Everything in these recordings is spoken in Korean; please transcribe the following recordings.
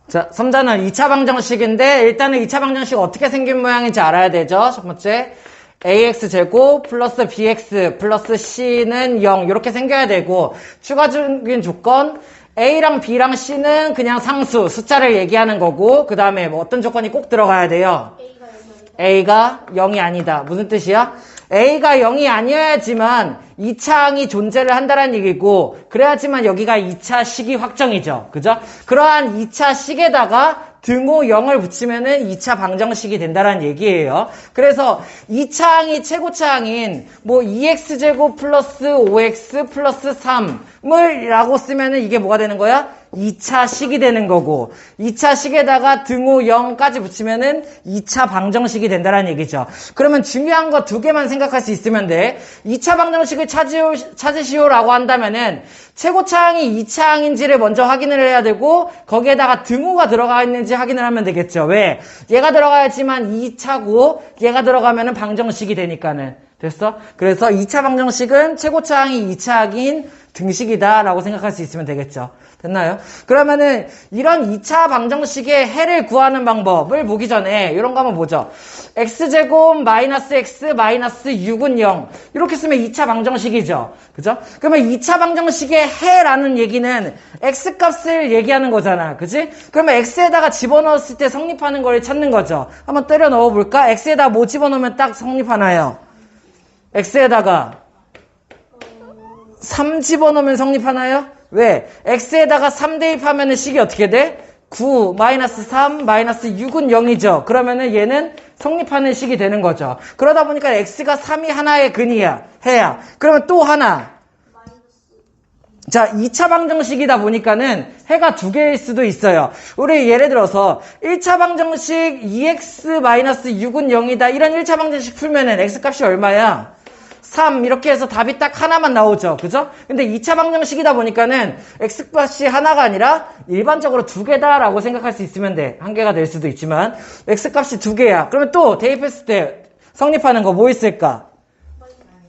자, 3단원 2차 방정식인데 일단은 2차 방정식 어떻게 생긴 모양인지 알아야 되죠. 첫 번째 ax제곱 플러스 bx 플러스 c는 0 이렇게 생겨야 되고 추가적인 조건 a랑 b랑 c는 그냥 상수 숫자를 얘기하는 거고 그 다음에 뭐 어떤 조건이 꼭 들어가야 돼요. a가 0이 아니다. 무슨 뜻이야? a가 0이 아니어야지만 2차항이 존재를 한다는 얘기고 그래야지만 여기가 2차 식이 확정이죠. 그죠? 그러한 2차 식에다가 등호 0을 붙이면은 2차 방정식이 된다는 얘기예요. 그래서 2차항이 최고차항인 뭐 2x제곱 플러스 5x 플러스 3을 라고 쓰면은 이게 뭐가 되는 거야? 2차 식이 되는 거고 2차 식에다가 등호 0까지 붙이면은 2차 방정식이 된다는 얘기죠. 그러면 중요한 거 두 개만 생각할 수 있으면 돼. 2차 방정식을 찾으시오라고 한다면은 최고차항이 2차항인지를 먼저 확인을 해야 되고 거기에다가 등호가 들어가 있는지 확인을 하면 되겠죠. 왜? 얘가 들어가야지만 2차고 얘가 들어가면은 방정식이 되니까는. 됐어? 그래서 2차 방정식은 최고차항이 2차항인 등식이다 라고 생각할 수 있으면 되겠죠. 됐나요? 그러면은 이런 2차 방정식의 해를 구하는 방법을 보기 전에 이런 거 한번 보죠. x제곱 마이너스 x 마이너스 6은 0 이렇게 쓰면 2차 방정식이죠. 그죠? 그러면 2차 방정식의 해라는 얘기는 x값을 얘기하는 거잖아. 그지? 그러면 x에다가 집어넣었을 때 성립하는 걸 찾는 거죠. 한번 때려 넣어볼까? x에다 뭐 집어넣으면 딱 성립하나요? x에다가 3 집어넣으면 성립하나요? 왜? x에다가 3 대입하면 식이 어떻게 돼? 9, 마이너스 3, 마이너스 6은 0이죠. 그러면은 얘는 성립하는 식이 되는 거죠. 그러다 보니까 x가 3이 하나의 근이야. 해야. 그러면 또 하나. 자, 2차 방정식이다 보니까는 해가 두 개일 수도 있어요. 우리 예를 들어서 1차 방정식 2x 마이너스 6은 0이다. 이런 1차 방정식 풀면은 x값이 얼마야? 3 이렇게 해서 답이 딱 하나만 나오죠. 그죠? 근데 2차 방정식이다 보니까는 x값이 하나가 아니라 일반적으로 두 개다라고 생각할 수 있으면 돼. 한 개가 될 수도 있지만 x값이 두 개야. 그러면 또 대입했을 때 성립하는 거 뭐 있을까?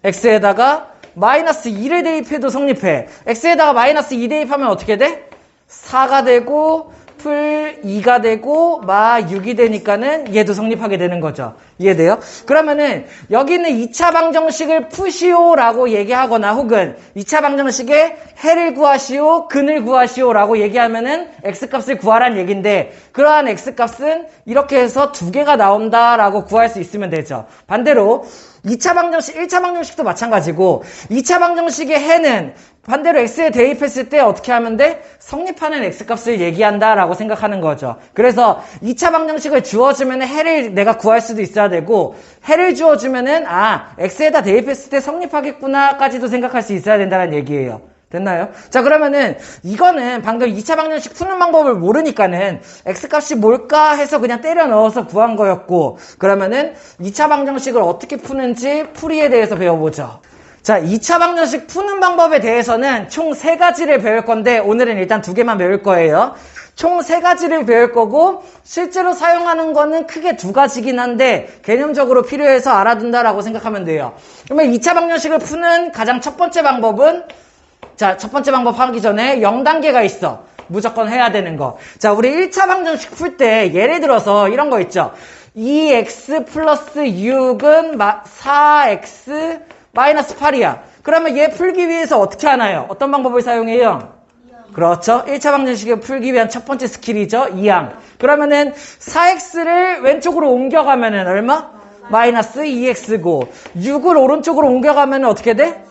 x에다가 마이너스 2를 대입해도 성립해. x에다가 마이너스 2 대입하면 어떻게 돼? 4가 되고 풀 2가 되고 마 6이 되니까는 얘도 성립하게 되는 거죠. 이해돼요? 그러면은 여기는 2차 방정식을 푸시오라고 얘기하거나 혹은 2차 방정식의 해를 구하시오, 근을 구하시오라고 얘기하면은 x값을 구하란 얘기인데 그러한 x값은 이렇게 해서 두 개가 나온다라고 구할 수 있으면 되죠. 반대로 2차 방정식, 1차 방정식도 마찬가지고 2차 방정식의 해는 반대로 x에 대입했을 때 어떻게 하면 돼? 성립하는 x값을 얘기한다라고 생각하는 거죠. 그래서 2차 방정식을 주어주면 해를 내가 구할 수도 있어야 되고 해를 주어주면은 x에다 대입했을 때 성립하겠구나까지도 생각할 수 있어야 된다는 얘기예요. 됐나요? 자, 그러면은 이거는 방금 2차 방정식 푸는 방법을 모르니까는 x값이 뭘까 해서 그냥 때려 넣어서 구한 거였고 그러면은 2차 방정식을 어떻게 푸는지 풀이에 대해서 배워보죠. 자, 2차 방정식 푸는 방법에 대해서는 총 3가지를 배울 건데 오늘은 일단 2개만 배울 거예요. 총 3가지를 배울 거고 실제로 사용하는 거는 크게 2가지긴 한데 개념적으로 필요해서 알아둔다라고 생각하면 돼요. 그러면 2차 방정식을 푸는 가장 첫 번째 방법은 자, 첫 번째 방법 하기 전에 0단계가 있어. 무조건 해야 되는 거. 자, 우리 1차 방정식 풀 때 예를 들어서 이런 거 있죠. 2x 플러스 6은 4x 마이너스 8이야. 그러면 얘 풀기 위해서 어떻게 하나요? 어떤 방법을 사용해요? 그렇죠. 1차 방정식을 풀기 위한 첫 번째 스킬이죠. 이항. 그러면은 4x를 왼쪽으로 옮겨가면은 얼마? 마이너스 2x고 6을 오른쪽으로 옮겨가면은 어떻게 돼?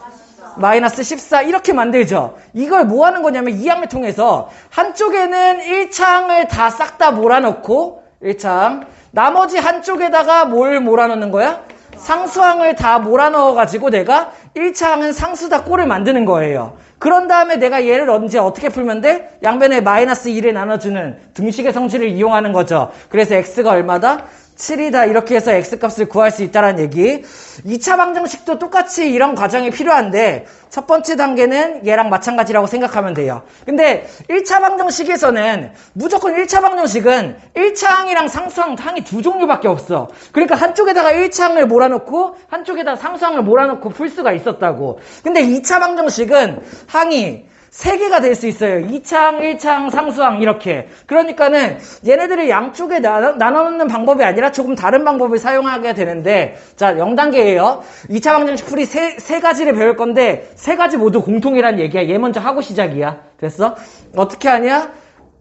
마이너스 14 이렇게 만들죠. 이걸 뭐 하는 거냐면 이항을 통해서 한쪽에는 1차항을 다 싹 다 몰아넣고 1차항 나머지 한쪽에다가 뭘 몰아넣는 거야? 상수항을 다 몰아넣어가지고 내가 1차항은 상수다 꼴을 만드는 거예요. 그런 다음에 내가 얘를 언제 어떻게 풀면 돼? 양변에 마이너스 1을 나눠주는 등식의 성질을 이용하는 거죠. 그래서 x가 얼마다? 7이다 이렇게 해서 x값을 구할 수 있다는 얘기. 2차 방정식도 똑같이 이런 과정이 필요한데 첫 번째 단계는 얘랑 마찬가지라고 생각하면 돼요. 근데 1차 방정식에서는 무조건 1차 방정식은 1차항이랑 상수항 항이 두 종류밖에 없어. 그러니까 한쪽에다가 1차항을 몰아넣고 한쪽에다가 상수항을 몰아넣고 풀 수가 있었다고. 근데 2차 방정식은 항이 3개가 될 수 있어요. 2창, 1창, 상수항 이렇게. 그러니까는 얘네들을 양쪽에 나눠놓는 방법이 아니라 조금 다른 방법을 사용하게 되는데, 자, 0단계예요. 2차 방정식 풀이 세 가지를 배울 건데 3가지 모두 공통이란 얘기야. 얘 먼저 하고 시작이야. 됐어? 어떻게 하냐?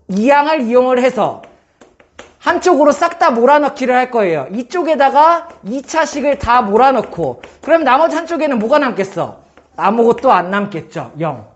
이항을 이용을 해서 한쪽으로 싹 다 몰아넣기를 할 거예요. 이쪽에다가 2차식을 다 몰아넣고, 그럼 나머지 한쪽에는 뭐가 남겠어? 아무것도 안 남겠죠. 0.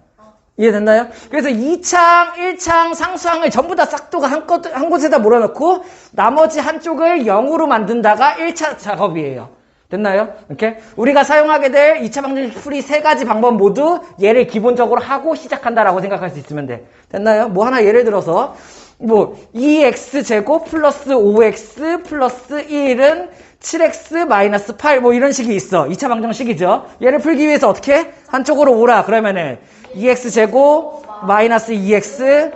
이해됐나요? 그래서 2창, 1창, 상수항을 전부 다 싹둑 한 곳에다 몰아넣고 나머지 한쪽을 0으로 만든다가 1차 작업이에요. 됐나요? 이렇게 우리가 사용하게 될 2차 방정식 풀이 3가지 방법 모두 얘를 기본적으로 하고 시작한다라고 생각할 수 있으면 돼. 됐나요? 뭐 하나 예를 들어서 2x제곱 플러스 5x 플러스 1은 7x 마이너스 8 이런 식이 있어. 2차 방정식이죠. 얘를 풀기 위해서 어떻게? 한쪽으로 오라. 그러면은 2x제곱 마이너스 2x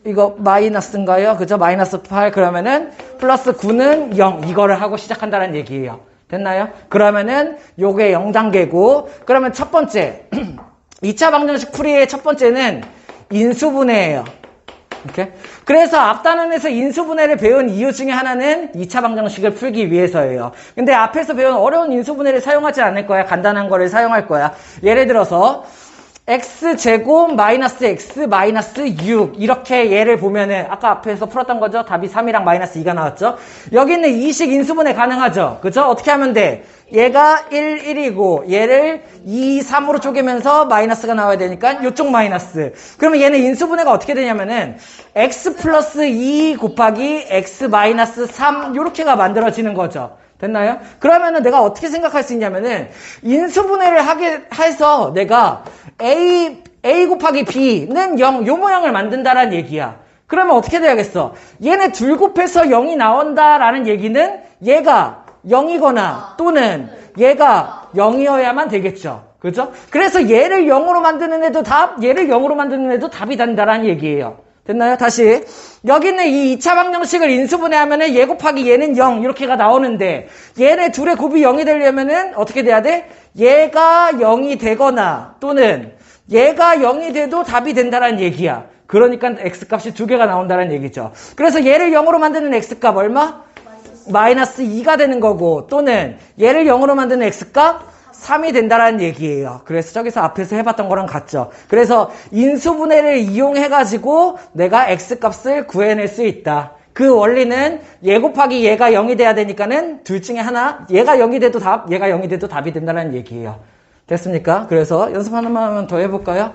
이거 마이너스인가요? 그죠? 마이너스 8 그러면은 플러스 9는 0 이거를 하고 시작한다는 얘기예요. 됐나요? 그러면은 요게 0단계고 그러면 첫 번째 2차 방정식 풀이의 첫 번째는 인수분해예요. 이렇게. 그래서 앞단원에서 인수분해를 배운 이유 중에 하나는 2차 방정식을 풀기 위해서예요. 근데 앞에서 배운 어려운 인수분해를 사용하지 않을 거야. 간단한 거를 사용할 거야. 예를 들어서 x제곱 마이너스 x 마이너스 6 이렇게 얘를 보면은 아까 앞에서 풀었던 거죠. 답이 3이랑 마이너스 2가 나왔죠. 여기 있는 이식 인수분해 가능하죠. 그죠? 어떻게 하면 돼? 얘가 1, 1이고 얘를 2, 3으로 쪼개면서 마이너스가 나와야 되니까 이쪽 마이너스. 그러면 얘는 인수분해가 어떻게 되냐면은 x 플러스 2 곱하기 x 마이너스 3 요렇게가 만들어지는 거죠. 됐나요? 그러면은 내가 어떻게 생각할 수 있냐면은 인수분해를 하게 해서 내가 a 곱하기 b는 0 요 모양을 만든다라는 얘기야. 그러면 어떻게 돼야겠어? 얘네 둘 곱해서 0이 나온다라는 얘기는 얘가 0이거나 또는 얘가 0이어야만 되겠죠. 그죠? 그래서 얘를 0으로 만드는 애도 답, 얘를 0으로 만드는 애도 답이 된다라는 얘기예요. 됐나요? 다시 여기 있는 이 2차 방정식을 인수분해하면은 얘 곱하기 얘는 0 이렇게가 나오는데 얘네 둘의 곱이 0이 되려면은 어떻게 돼야 돼? 얘가 0이 되거나 또는 얘가 0이 돼도 답이 된다는 얘기야. 그러니까 x값이 2개가 나온다는 얘기죠. 그래서 얘를 0으로 만드는 x값 얼마? 마이너스 2가 되는 거고 또는 얘를 0으로 만드는 x값 3이 된다는 얘기예요. 그래서 저기서 앞에서 해봤던 거랑 같죠. 그래서 인수분해를 이용해가지고 내가 x값을 구해낼 수 있다. 그 원리는 얘 곱하기 얘가 0이 돼야 되니까는 둘 중에 하나 얘가 0이 돼도 답, 얘가 0이 돼도 답이 된다는 얘기예요. 됐습니까? 그래서 연습 하나만 더 해볼까요?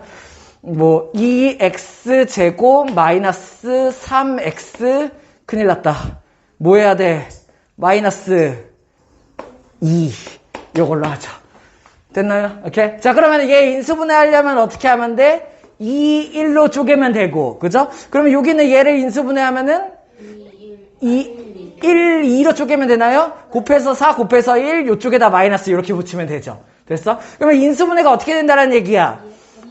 2x제곱 마이너스 3x 큰일 났다. 뭐 해야 돼? 마이너스 2 요걸로 하죠. 됐나요? 오케이? 자, 그러면 얘 인수분해 하려면 어떻게 하면 돼? 2, 1로 쪼개면 되고, 그죠? 그러면 여기는 얘를 인수분해 하면은 1, 2로 쪼개면 되나요? 곱해서 4, 곱해서 1, 요쪽에다 마이너스 이렇게 붙이면 되죠. 됐어? 그러면 인수분해가 어떻게 된다는 얘기야?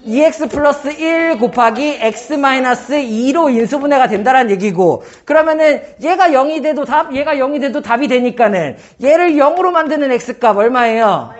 2x 플러스 1 곱하기 x 마이너스 2로 인수분해가 된다는 얘기고 그러면은 얘가 0이 돼도 답, 얘가 0이 돼도 답이 되니까는 얘를 0으로 만드는 x값 얼마예요?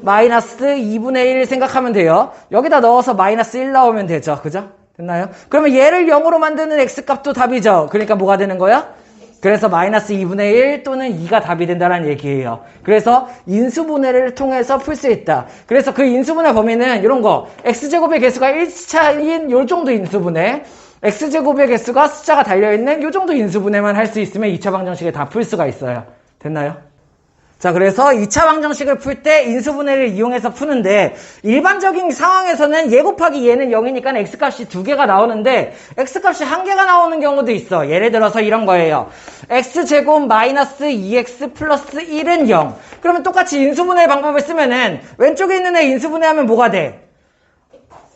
마이너스 2분의 1 생각하면 돼요. 여기다 넣어서 마이너스 1 나오면 되죠. 그죠? 됐나요? 그러면 얘를 0으로 만드는 x값도 답이죠. 그러니까 뭐가 되는 거야? 그래서 마이너스 2분의 1 또는 2가 답이 된다는 얘기예요. 그래서 인수분해를 통해서 풀 수 있다. 그래서 그 인수분해 범위는 이런 거 x제곱의 개수가 1차인 요 정도 인수분해 x제곱의 개수가 숫자가 달려있는 요 정도 인수분해만 할 수 있으면 2차 방정식을 다 풀 수가 있어요. 됐나요? 자, 그래서 2차 방정식을 풀 때 인수분해를 이용해서 푸는데 일반적인 상황에서는 얘 곱하기 얘는 0이니까 x값이 2개가 나오는데 x값이 1개가 나오는 경우도 있어. 예를 들어서 이런 거예요. x제곱 마이너스 2x 플러스 1은 0. 그러면 똑같이 인수분해 방법을 쓰면은 왼쪽에 있는 애 인수분해하면 뭐가 돼?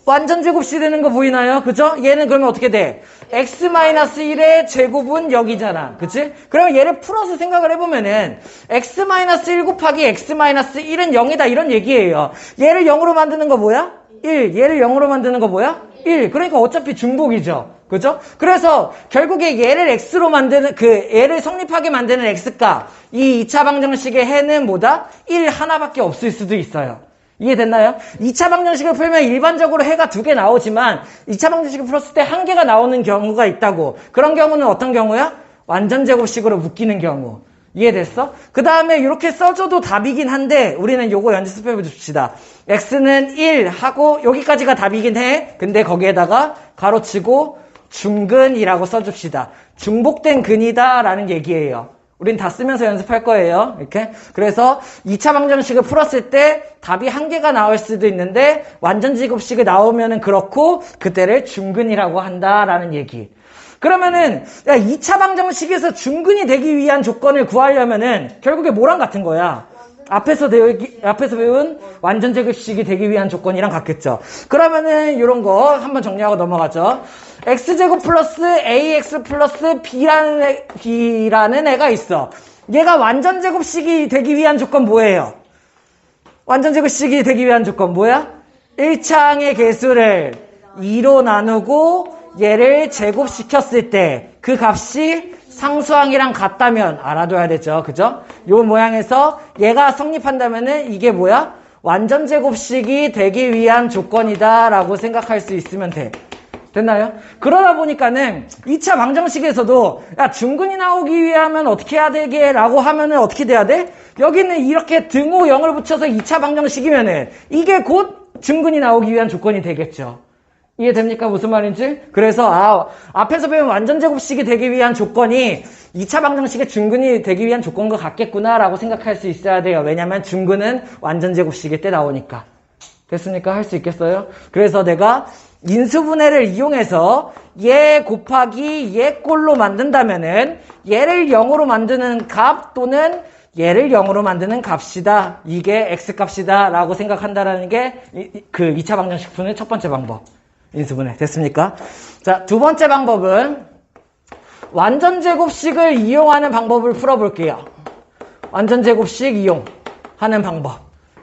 완전 제곱식 되는 거 보이나요? 그죠? 얘는 그러면 어떻게 돼? x-1의 제곱은 여기잖아. 그치? 그러면 얘를 풀어서 생각을 해보면은 x-1 곱하기 x-1은 0이다 이런 얘기예요. 얘를 0으로 만드는 거 뭐야? 1. 얘를 0으로 만드는 거 뭐야? 1. 그러니까 어차피 중복이죠. 그죠? 그래서 결국에 얘를 x로 만드는 얘를 성립하게 만드는 x값 이 2차 방정식의 해는 뭐다? 1 하나밖에 없을 수도 있어요. 이해됐나요? 2차 방정식을 풀면 일반적으로 해가 2개 나오지만 2차 방정식을 풀었을 때 1개가 나오는 경우가 있다고. 그런 경우는 어떤 경우야? 완전제곱식으로 묶이는 경우. 이해됐어? 그 다음에 이렇게 써줘도 답이긴 한데 우리는 요거 연습해 줍시다. x는 1 하고 여기까지가 답이긴 해. 근데 거기에다가 가로치고 중근이라고 써줍시다. 중복된 근이다 라는 얘기예요. 우린 다 쓰면서 연습할 거예요. 이렇게. 그래서 2차 방정식을 풀었을 때 답이 1개가 나올 수도 있는데 완전제곱식이 나오면은 그렇고 그때를 중근이라고 한다라는 얘기. 그러면은 2차 방정식에서 중근이 되기 위한 조건을 구하려면은 결국에 뭐랑 같은 거야? 앞에서 배운 완전제곱식이 되기 위한 조건이랑 같겠죠. 그러면은 이런 거 한번 정리하고 넘어가죠. x제곱 플러스 ax 플러스 b라는 애가 있어. 얘가 완전제곱식이 되기 위한 조건 뭐예요? 완전제곱식이 되기 위한 조건 뭐야? 1차항의 개수를 2로 나누고 얘를 제곱시켰을 때 그 값이 상수항이랑 같다면 알아둬야 되죠. 그죠? 요 모양에서 얘가 성립한다면은 이게 뭐야? 완전제곱식이 되기 위한 조건이다 라고 생각할 수 있으면 돼. 됐나요? 그러다 보니까는 2차 방정식에서도 야 중근이 나오기 위하면 어떻게 해야 되게 라고 하면은 어떻게 돼야 돼? 여기는 이렇게 등호 0을 붙여서 2차 방정식이면은 이게 곧 중근이 나오기 위한 조건이 되겠죠. 이해됩니까? 무슨 말인지? 그래서 앞에서 배운 완전제곱식이 되기 위한 조건이 2차 방정식의 중근이 되기 위한 조건과 같겠구나 라고 생각할 수 있어야 돼요. 왜냐면 중근은 완전제곱식일 때 나오니까. 됐습니까? 할 수 있겠어요? 그래서 내가 인수분해를 이용해서 얘 곱하기 얘 꼴로 만든다면은 얘를 0으로 만드는 값 또는 얘를 0으로 만드는 값이다. 이게 x값이다 라고 생각한다라는 게 그 2차 방정식 푸는 첫 번째 방법. 인수분해. 됐습니까? 자, 두 번째 방법은 완전제곱식을 이용하는 방법을 풀어볼게요. 완전제곱식 이용하는 방법.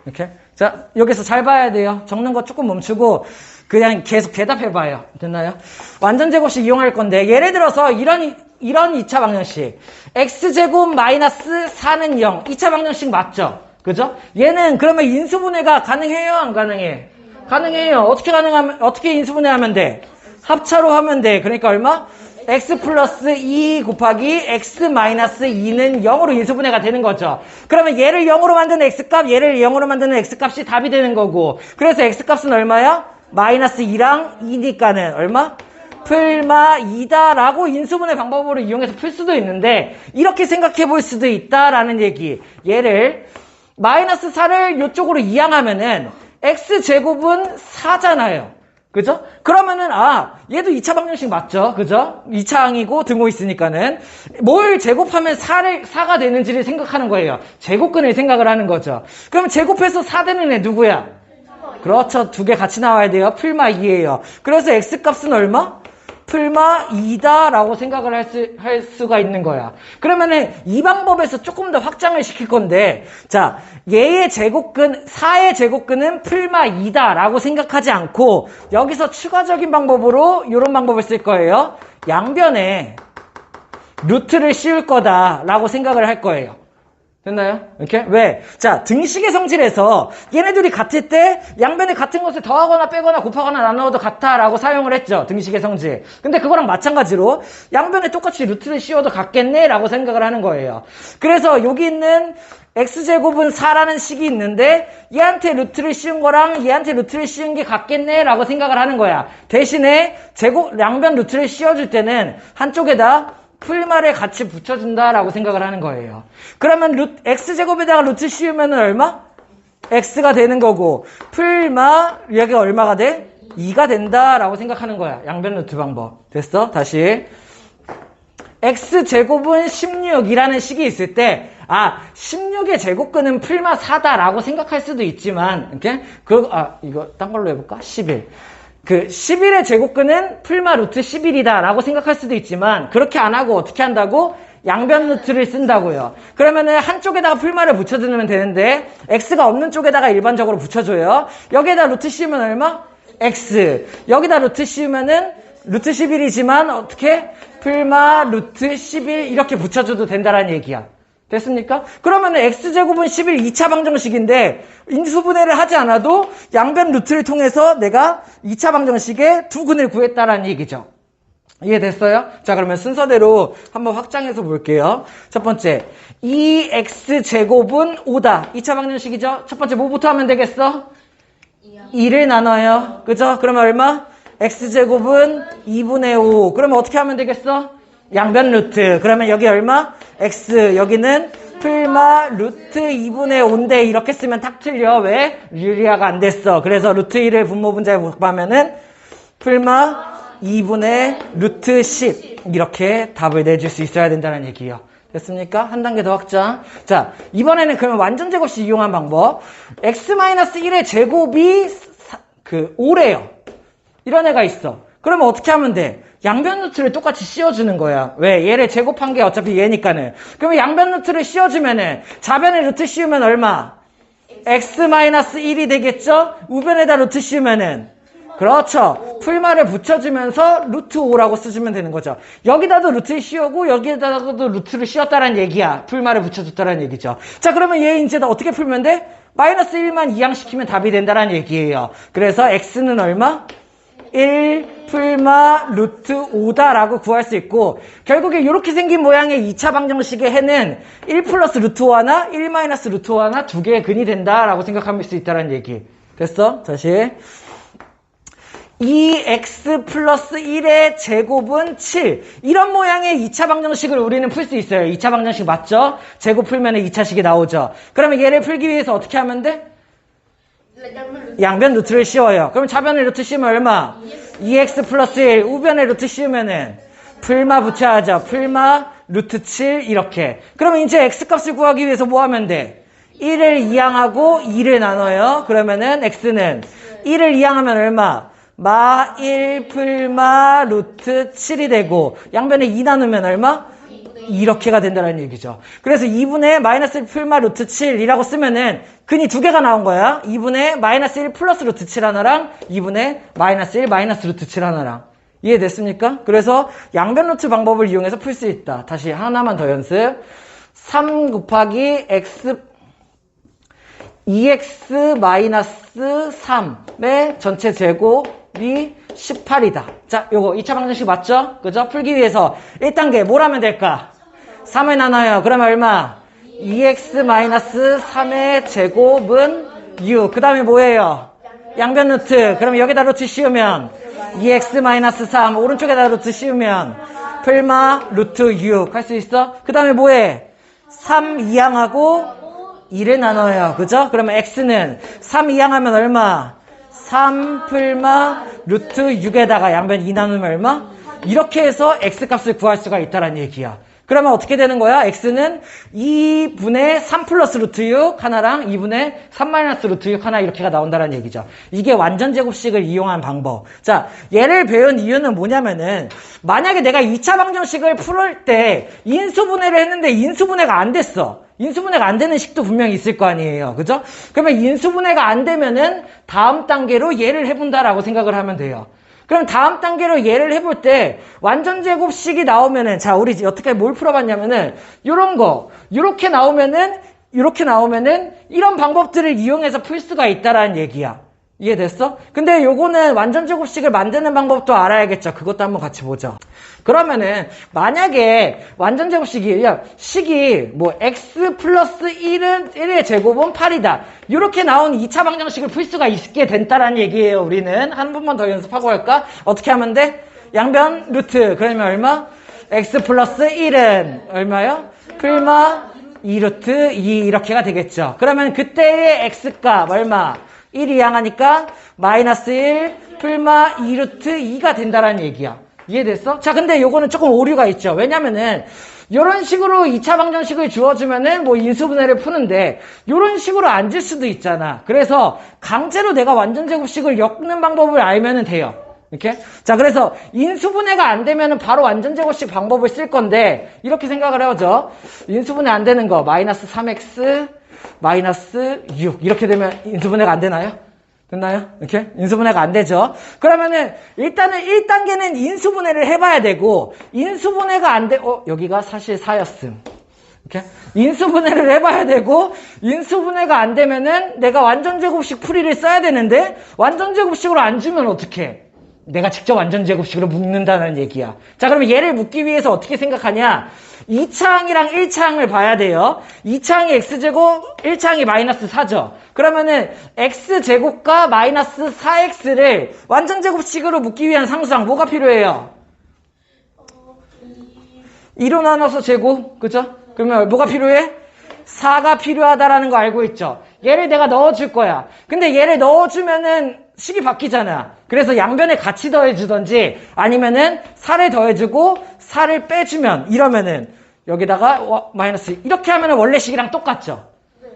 이렇게. 자, 여기서 잘 봐야 돼요. 적는 거 조금 멈추고 그냥 계속 대답해봐요. 됐나요? 완전제곱식 이용할 건데 예를 들어서 이런 2차 방정식 x제곱 마이너스 4는 0 2차 방정식 맞죠? 그죠? 얘는 그러면 인수분해가 가능해요? 안 가능해? 가능해요. 어떻게 인수분해하면 돼? 합차로 하면 돼. 그러니까 얼마? x 플러스 2 곱하기 x 마이너스 2는 0으로 인수분해가 되는 거죠. 그러면 얘를 0으로 만드는 x값, 얘를 0으로 만드는 x값이 답이 되는 거고. 그래서 x값은 얼마야? 마이너스 2랑 2니까는 얼마? 풀마 2다 라고 인수분해 방법으로 이용해서 풀 수도 있는데 이렇게 생각해 볼 수도 있다라는 얘기. 얘를 마이너스 4를 이쪽으로 이항하면은 x제곱은 4잖아요. 그죠? 그러면은 얘도 2차 방정식 맞죠? 그죠? 2차항이고 등호 있으니까는 뭘 제곱하면 4가 되는지를 생각하는 거예요. 제곱근을 생각을 하는 거죠. 그럼 제곱해서 4 되는 애 누구야? 그렇죠. 두 개 같이 나와야 돼요. 풀마 2예요. 그래서 x값은 얼마? 풀마 2다 라고 생각을 할 수가 있는 거야. 그러면은 이 방법에서 조금 더 확장을 시킬 건데 자, 얘의 제곱근 4의 제곱근은 풀마 2다 라고 생각하지 않고 여기서 추가적인 방법으로 이런 방법을 쓸 거예요. 양변에 루트를 씌울 거다 라고 생각을 할 거예요. 됐나요? 이렇게? 왜? 자, 등식의 성질에서 얘네들이 같을 때 양변에 같은 것을 더하거나 빼거나 곱하거나 나누어도 같다라고 사용을 했죠. 등식의 성질. 근데 그거랑 마찬가지로 양변에 똑같이 루트를 씌워도 같겠네 라고 생각을 하는 거예요. 그래서 여기 있는 x제곱은 4라는 식이 있는데 얘한테 루트를 씌운 거랑 얘한테 루트를 씌운 게 같겠네 라고 생각을 하는 거야. 대신에 양변 루트를 씌워줄 때는 한쪽에다 풀마를 같이 붙여준다라고 생각을 하는 거예요. 그러면 x제곱에다가 루트 씌우면 얼마? x가 되는 거고 풀마 여기가 얼마가 돼? 2가 된다라고 생각하는 거야. 양변 루트 방법. 됐어? 다시 x제곱은 16이라는 식이 있을 때 16의 제곱근은 풀마 4다라고 생각할 수도 있지만 이렇게 이거 딴 걸로 해볼까? 11 11의 제곱근은 풀마 루트 11이다 라고 생각할 수도 있지만 그렇게 안 하고 어떻게 한다고? 양변 루트를 쓴다고요. 그러면은 한쪽에다가 풀마를 붙여주면 되는데 x가 없는 쪽에다가 일반적으로 붙여줘요. 여기에다 루트 씌우면 얼마? x. 여기다 루트 씌우면은 루트 11이지만 어떻게? 풀마 루트 11 이렇게 붙여줘도 된다라는 얘기야. 됐습니까? 그러면 x제곱은 11 2차 방정식인데 인수분해를 하지 않아도 양변 루트를 통해서 내가 2차 방정식의 두 근을 구했다라는 얘기죠. 이해됐어요? 자, 그러면 순서대로 한번 확장해서 볼게요. 첫 번째, 2x제곱은 5다. 2차 방정식이죠? 첫 번째 뭐부터 하면 되겠어? 2를 나눠요. 그죠? 그러면 얼마? x제곱은 2분의 5. 그러면 어떻게 하면 되겠어? 양변 루트. 그러면 여기 얼마? x. 여기는 풀마 루트 2분의 5인데 이렇게 쓰면 딱 틀려. 왜? 유리화가 안 됐어. 그래서 루트 1을 분모 분자에 곱하면은 풀마 2분의 루트 10 이렇게 답을 내줄 수 있어야 된다는 얘기예요. 됐습니까? 한 단계 더 확장. 자, 이번에는 그러면 완전 제곱식 이용한 방법. x-1의 제곱이 5래요. 이런 애가 있어. 그러면 어떻게 하면 돼? 양변 루트를 똑같이 씌워주는 거야. 왜? 얘를 제곱한 게 어차피 얘니까는. 그러면 양변 루트를 씌워주면은 좌변에 루트 씌우면 얼마? x-1이 되겠죠? 우변에다 루트 씌우면은 그렇죠. 풀마를 붙여주면서 루트 5라고 써주면 되는 거죠. 여기다도 루트를 씌우고 여기다도 루트를 씌웠다는 얘기야. 풀마를 붙여줬다는 얘기죠. 자, 그러면 얘 이제 어떻게 풀면 돼? 마이너스 1만 이항시키면 답이 된다는 얘기예요. 그래서 x는 얼마? 1 풀마 루트 5다라고 구할 수 있고 결국에 이렇게 생긴 모양의 2차 방정식의 해는 1 플러스 루트 5하나 1 마이너스 루트 5하나 두 개의 근이 된다라고 생각할 수 있다는 얘기. 됐어? 다시. 2x 플러스 1의 제곱은 7. 이런 모양의 2차 방정식을 우리는 풀 수 있어요. 2차 방정식 맞죠? 제곱 풀면 2차식이 나오죠. 그러면 얘를 풀기 위해서 어떻게 하면 돼? 양변 루트를 씌워요. 그럼 좌변에 루트 씌우면 얼마? 2x 플러스 1. 우변에 루트 씌우면은 풀마 붙여야죠. 풀마 루트 7 이렇게. 그러면 이제 x 값을 구하기 위해서 뭐 하면 돼? 1을 이항하고 2를 나눠요. 그러면은 x는 1을 이항하면 얼마? 마 1 풀마 루트 7이 되고 양변에 2 나누면 얼마? 이렇게가 된다는 얘기죠. 그래서 2분의 마이너스 1 풀마 루트 7이라고 쓰면은 근이 두 개가 나온 거야. 2분의 마이너스 1 플러스 루트 7 하나랑 2분의 마이너스 1 마이너스 루트 7 하나랑. 이해됐습니까? 그래서 양변 루트 방법을 이용해서 풀 수 있다. 다시 하나만 더 연습. 3 곱하기 x 2x 마이너스 3의 전체 제곱이 18이다. 자, 요거 2차 방정식 맞죠? 그죠? 풀기 위해서 1단계 뭘 하면 될까? 3을 나눠요. 그러면 얼마? 2x 마이너스 3의 제곱은 6. 그 다음에 뭐예요? 양변 루트. 그러면 여기다 루트 씌우면 2x 마이너스 3. 오른쪽에다 루트 씌우면 풀마 루트 6. 할 수 있어? 그 다음에 뭐해? 3 이항하고 2를 나눠요. 그죠? 그러면 x는 3 이항하면 얼마? 3 풀마 루트 6에다가 양변 2 나누면 얼마? 이렇게 해서 x값을 구할 수가 있다는 얘기야. 그러면 어떻게 되는 거야? x는 2분의 3 플러스 루트 6 하나랑 2분의 3 마이너스 루트 6 하나 이렇게가 나온다는 얘기죠. 이게 완전 제곱식을 이용한 방법. 자, 얘를 배운 이유는 뭐냐면은 만약에 내가 2차 방정식을 풀을 때 인수분해를 했는데 인수분해가 안 됐어. 인수분해가 안 되는 식도 분명히 있을 거 아니에요. 그죠? 그러면 인수분해가 안 되면은 다음 단계로 얘를 해본다라고 생각을 하면 돼요. 그럼 다음 단계로 얘를 해볼 때 완전 제곱식이 나오면은 자, 우리 어떻게 뭘 풀어봤냐면은 요런 거 요렇게 나오면은 이런 방법들을 이용해서 풀 수가 있다라는 얘기야. 이해됐어? 근데 요거는 완전 제곱식을 만드는 방법도 알아야겠죠. 그것도 한번 같이 보죠. 그러면은 만약에 완전 제곱식이 뭐 x 플러스 1의 제곱은 8이다. 이렇게 나온 2차 방정식을 풀 수가 있게 된다라는 얘기예요. 우리는 한 번만 더 연습하고 할까? 어떻게 하면 돼? 양변 루트. 그러면 얼마? x 플러스 1은 얼마요? 풀마 2루트 2 이렇게가 되겠죠. 그러면 그때의 x값 얼마? 1이 양하니까 마이너스 1 풀마 2루트 2가 된다라는 얘기야. 이해됐어? 자, 근데 요거는 조금 오류가 있죠. 왜냐면은 요런 식으로 2차 방정식을 주어주면은 뭐 인수분해를 푸는데 요런 식으로 안 줄 수도 있잖아. 그래서 강제로 내가 완전 제곱식을 엮는 방법을 알면은 돼요. 이렇게? 자, 그래서 인수분해가 안 되면은 바로 완전 제곱식 방법을 쓸 건데 이렇게 생각을 해야죠. 인수분해 안 되는 거 마이너스 3x 마이너스 6 이렇게 되면 인수분해가 안 되나요? 됐나요? 이렇게? 인수분해가 안 되죠. 그러면은 일단은 1단계는 인수분해를 해봐야 되고 인수분해가 안 돼. 여기가 사실 4였음. 이렇게 인수분해를 해봐야 되고, 인수분해가 안 되면은 내가 완전제곱식 풀이를 써야 되는데, 완전제곱식으로 안 주면 어떡해? 내가 직접 완전제곱식으로 묶는다는 얘기야. 자, 그러면 얘를 묶기 위해서 어떻게 생각하냐? 2차항이랑 1차항을 봐야 돼요. 2차항이 x제곱, 1차항이 마이너스 4죠. 그러면은 x제곱과 마이너스 4x를 완전제곱식으로 묶기 위한 상수항 뭐가 필요해요? 2로 나눠서 제곱, 그죠? 그러면 뭐가 필요해? 4가 필요하다라는 거 알고 있죠? 얘를 내가 넣어줄 거야. 근데 얘를 넣어주면은 식이 바뀌잖아. 그래서 양변에 같이 더해주던지 아니면은 4를 더해주고 4를 빼주면 이러면은 여기다가 마이너스 이렇게 하면은 원래 식이랑 똑같죠?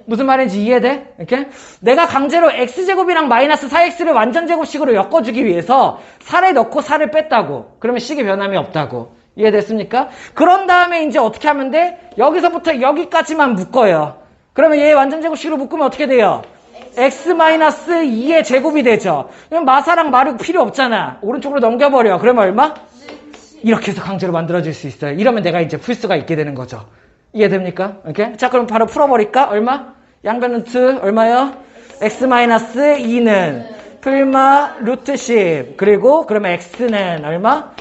무슨 말인지 이해돼? 이렇게? 내가 강제로 x제곱이랑 마이너스 4x를 완전제곱식으로 엮어주기 위해서 4를 넣고 4를 뺐다고. 그러면 식의 변함이 없다고. 이해됐습니까? 그런 다음에 이제 어떻게 하면 돼? 여기서부터 여기까지만 묶어요. 그러면 얘 완전제곱식으로 묶으면 어떻게 돼요? x-2의 제곱이 되죠. 그럼 마사랑 마르고 필요 없잖아. 오른쪽으로 넘겨버려. 그러면 얼마? 이렇게 해서 강제로 만들어질 수 있어요. 이러면 내가 이제 풀 수가 있게 되는 거죠. 이해됩니까? 이렇게? 자, 그럼 바로 풀어버릴까? 얼마? 양변 루트 얼마요? x-2는 풀마 루트 10. 그리고 그러면 x는 얼마?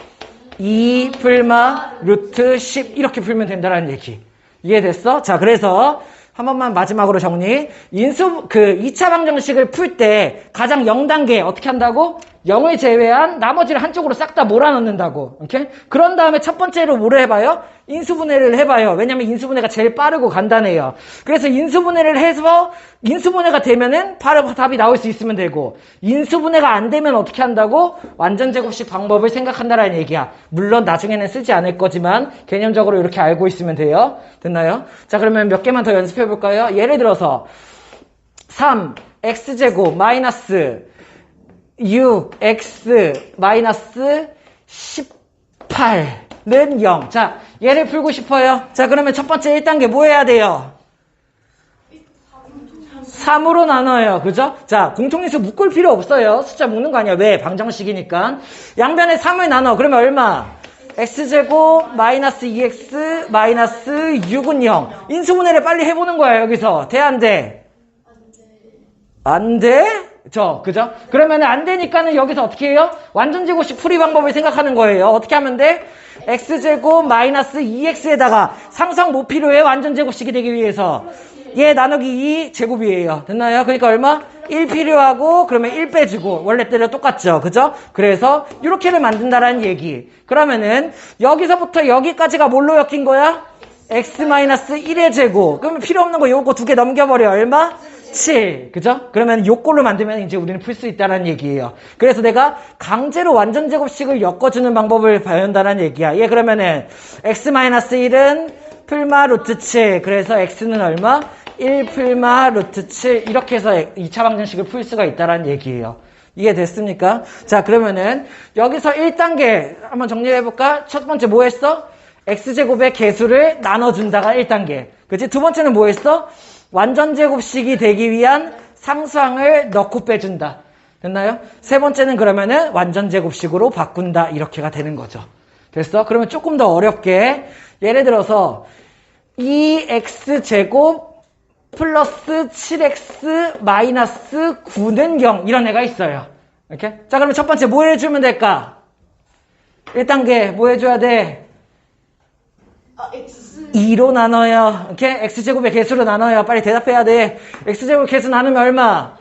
2 풀마 루트 10. 이렇게 풀면 된다는 얘기. 이해됐어? 자, 그래서 한 번만 마지막으로 정리. 2차 방정식을 풀 때 가장 0단계 어떻게 한다고? 0을 제외한 나머지를 한쪽으로 싹 다 몰아넣는다고. 오케이? 그런 다음에 첫 번째로 뭐를 해봐요? 인수분해를 해봐요. 왜냐면 인수분해가 제일 빠르고 간단해요. 그래서 인수분해를 해서 인수분해가 되면은 바로 답이 나올 수 있으면 되고, 인수분해가 안 되면 어떻게 한다고? 완전제곱식 방법을 생각한다라는 얘기야. 물론 나중에는 쓰지 않을 거지만 개념적으로 이렇게 알고 있으면 돼요. 됐나요? 자, 그러면 몇 개만 더 연습해 볼까요? 예를 들어서 3 x제곱 마이너스 6x 마이너스 18는 0. 자, 얘를 풀고 싶어요. 자, 그러면 첫 번째 1단계 뭐 해야 돼요? 3으로 나눠요. 그죠? 자, 공통인수 묶을 필요 없어요. 숫자 묶는 거 아니야. 왜? 방정식이니까. 양변에 3을 나눠. 그러면 얼마? x제곱 마이너스 2x 마이너스 6은 0. 인수분해를 빨리 해보는 거야. 여기서. 돼? 안 돼? 안 돼? 그죠? 그러면 안 되니까는 여기서 어떻게 해요? 완전제곱식 풀이 방법을 생각하는 거예요. 어떻게 하면 돼? x제곱 마이너스 2x에다가 상수항 뭐 필요해? 완전제곱식이 되기 위해서. 얘 나누기 2 제곱이에요. 됐나요? 그러니까 얼마? 1 필요하고 그러면 1 빼주고 원래대로 똑같죠. 그죠? 그래서 이렇게를 만든다라는 얘기. 그러면은 여기서부터 여기까지가 뭘로 엮인 거야? x-1의 제곱. 그러면 필요 없는 거 요거 두 개 넘겨버려. 얼마? 7. 그죠? 그러면 요꼴로 만들면 이제 우리는 풀 수 있다는 얘기예요. 그래서 내가 강제로 완전제곱식을 엮어주는 방법을 배운다는 얘기야. 얘 그러면은 x-1은 풀마 루트 7. 그래서 x는 얼마? 1 풀마 루트 7. 이렇게 해서 2차 방정식을 풀 수가 있다는 얘기예요. 이해됐습니까? 자, 그러면은 여기서 1단계 한번 정리해볼까? 첫 번째 뭐 했어? x제곱의 개수를 나눠준다가 1단계. 그치? 두 번째는 뭐 했어? 완전제곱식이 되기 위한 상수항을 넣고 빼준다. 됐나요? 세 번째는 그러면은 완전제곱식으로 바꾼다. 이렇게가 되는 거죠. 됐어? 그러면 조금 더 어렵게 예를 들어서 2x제곱 플러스 7x 마이너스 9는 0 이런 애가 있어요. 이렇게? 자, 그러면 첫 번째 뭐 해주면 될까? 1단계 뭐 해줘야 돼? 2로 나눠요. 이렇게? x제곱의 개수로 나눠요. 빨리 대답해야 돼. x제곱 개수 나누면 얼마?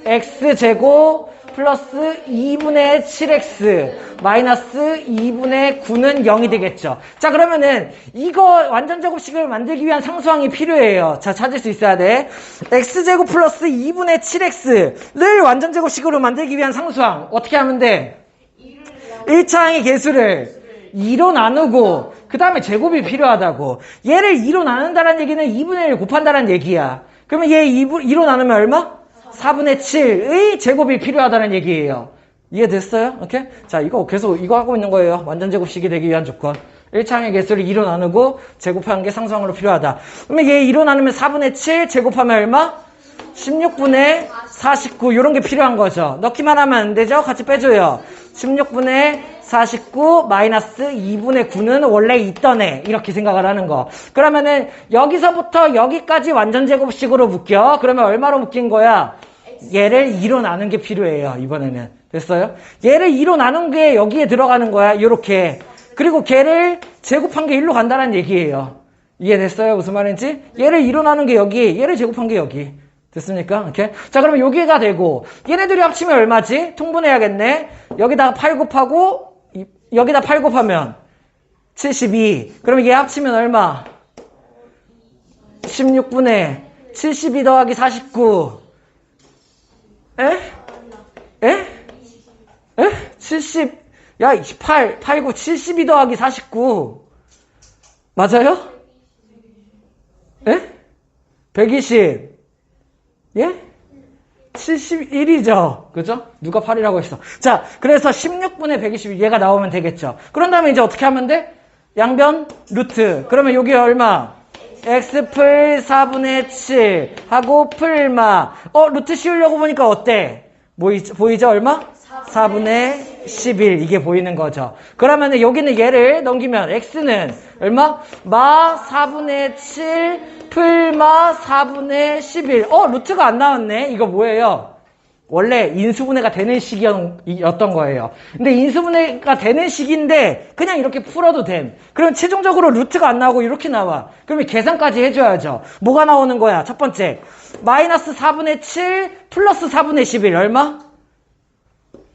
x제곱 플러스 2분의 7x 마이너스 2분의 9는 0이 되겠죠. 자, 그러면은 이거 완전제곱식을 만들기 위한 상수항이 필요해요. 자, 찾을 수 있어야 돼. x제곱 플러스 2분의 7x를 완전제곱식으로 만들기 위한 상수항 어떻게 하면 돼? 1차항의 개수를 2로 나누고 그 다음에 제곱이 필요하다고. 얘를 2로 나눈다는 얘기는 2분의 1 곱한다는 얘기야. 그러면 얘 2로 나누면 얼마? 4분의 7의 제곱이 필요하다는 얘기예요. 이해됐어요? 오케이? 자, 이거 계속 이거 하고 있는 거예요. 완전제곱식이 되기 위한 조건. 1차항의 개수를 2로 나누고 제곱하는 게 상수항으로 필요하다. 그러면 얘 2로 나누면 4분의 7 제곱하면 얼마? 16분의 49 이런 게 필요한 거죠. 넣기만 하면 안 되죠? 같이 빼줘요. 16분의 49 마이너스 2분의 9는 원래 있던 애. 이렇게 생각을 하는 거. 그러면은 여기서부터 여기까지 완전 제곱식으로 묶여. 그러면 얼마로 묶인 거야? 얘를 2로 나눈 게 필요해요. 이번에는. 됐어요? 얘를 2로 나눈 게 여기에 들어가는 거야. 요렇게. 그리고 걔를 제곱한 게 1로 간다는 얘기예요. 이해됐어요? 무슨 말인지? 얘를 2로 나눈 게 여기, 얘를 제곱한 게 여기. 됐습니까? 이렇게. 자, 그러면 여기가 되고, 얘네들이 합치면 얼마지? 통분해야겠네. 여기다가 8 곱하고, 여기다 8 곱하면 72. 그러면 얘 합치면 얼마? 16분의 72 더하기 49. 에? 에? 에? 70. 야, 28, 89, 72 더하기 49. 맞아요? 에? 120. 예? 71이죠. 그죠? 누가 8이라고 했어. 자, 그래서 16분의 120 얘가 나오면 되겠죠. 그런 다음에 이제 어떻게 하면 돼? 양변 루트. 그러면 여기 얼마? x 풀 4분의 7 하고 풀마. 루트 씌우려고 보니까 어때? 보이죠? 얼마? 4분의 11 이게 보이는 거죠. 그러면 여기는 얘를 넘기면 x는 얼마? 마 4분의 7 풀마 4분의 11. 루트가 안 나왔네. 이거 뭐예요? 원래 인수분해가 되는 식이었던 거예요. 근데 인수분해가 되는 식인데 그냥 이렇게 풀어도 됨. 그럼 최종적으로 루트가 안 나오고 이렇게 나와. 그러면 계산까지 해줘야죠. 뭐가 나오는 거야? 첫 번째 마이너스 4분의 7 플러스 4분의 11 얼마?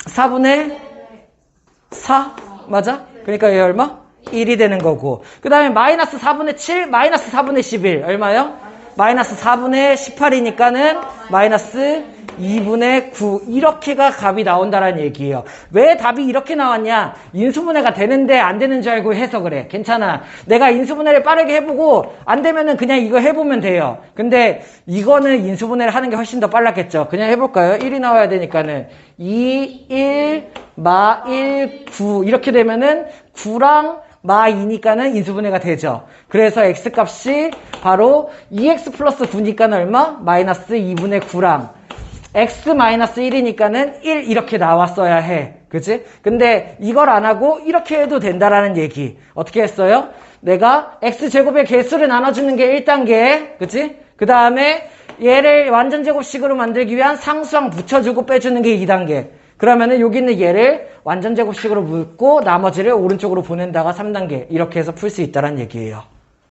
4분의 4 맞아? 그러니까 얘 얼마? 1이 되는 거고 그 다음에 마이너스 4분의 7 마이너스 4분의 11 얼마요? 마이너스 4분의 18이니까는 마이너스 2분의 9 이렇게가 값이 나온다는 얘기예요. 왜 답이 이렇게 나왔냐? 인수분해가 되는데 안 되는 줄 알고 해서 그래. 괜찮아. 내가 인수분해를 빠르게 해보고 안 되면은 그냥 이거 해보면 돼요. 근데 이거는 인수분해를 하는 게 훨씬 더 빨랐겠죠. 그냥 해볼까요? 1이 나와야 되니까는 2, 1, 마 1, 9 이렇게 되면은 9랑 마 2니까는 인수분해가 되죠. 그래서 x값이 바로 2x 플러스 9니까는 얼마? 마이너스 2분의 9랑 x 마이너스 1이니까는 1 이렇게 나왔어야 해. 그치? 근데 이걸 안 하고 이렇게 해도 된다라는 얘기. 어떻게 했어요? 내가 x제곱의 개수를 나눠주는 게 1단계. 그치? 그 다음에 얘를 완전 제곱식으로 만들기 위한 상수항 붙여주고 빼주는 게 2단계. 그러면은 여기 있는 얘를 완전 제곱식으로 묶고 나머지를 오른쪽으로 보낸다가 3단계. 이렇게 해서 풀 수 있다는 얘기예요.